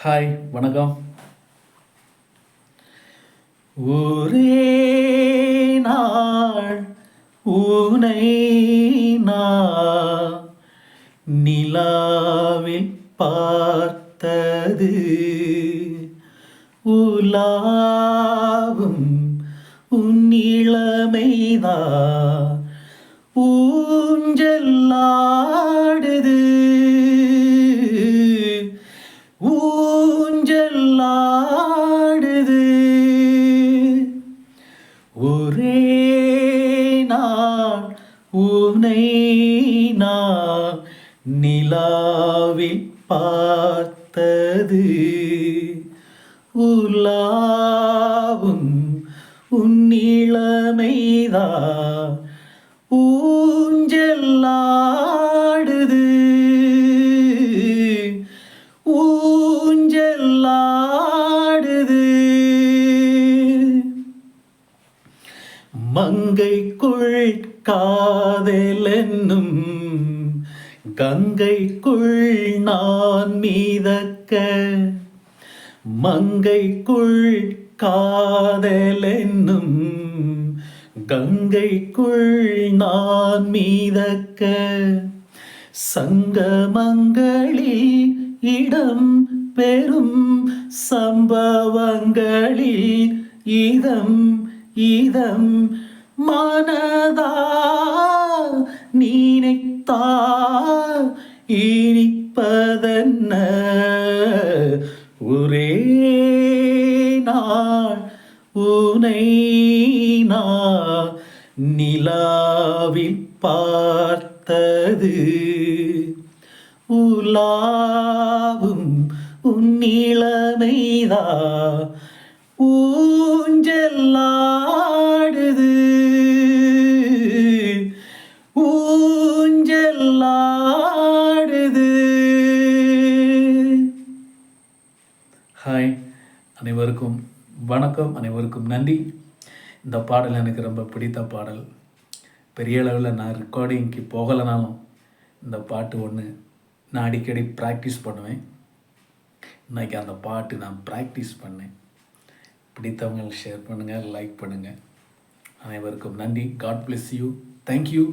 Hi, வணக்கம். ஒரே நாள் உனை நான் நிலாவில் பார்த்தது உலாவும் உன் இளமைதான் ஊஞ்சலாடுது ஊஞ்சலாடுது ஒரே நாள் உனை நான் நிலாவில் பார்த்தது உலாவும் உன் இளமைதான் ஊஞ்சலாடுது ஊஞ்சலாடுது மங்கைக்குள் காதலென்னும் கங்கைக்குள் நான் மீதக்க மங்கைக்குள் காதலென்னும் கங்கைக்குள் நான் மீதக்க சங்கமங்களில் இடம் பெறும் சம்பவங்களில் இதம் இதம் மனதா நினைத்தா இனிப்பதென்ன ஒரே நாள் உனை நான் நிலாவில் பார்த்தது உலாவும் உன் இளமைதான் ஊஞ்சலாடுது ஊஞ்சலாடுது. ஹாய், அனைவருக்கும் வணக்கம், அனைவருக்கும் நன்றி. இந்த பாடல் எனக்கு ரொம்ப பிடித்த பாடல். பெரிய அளவில் நான் ரெக்கார்டிங்க்கு போகலைனாலும் இந்த பாட்டு ஒன்று நான் அடிக்கடி ப்ராக்டிஸ் பண்ணுவேன். இன்றைக்கி அந்த பாட்டு நான் ப்ராக்டிஸ் பண்ணேன். பிடித்தவங்க ஷேர் பண்ணுங்கள், லைக் பண்ணுங்கள். அனைவருக்கும் நன்றி. God bless you. தேங்க்யூ.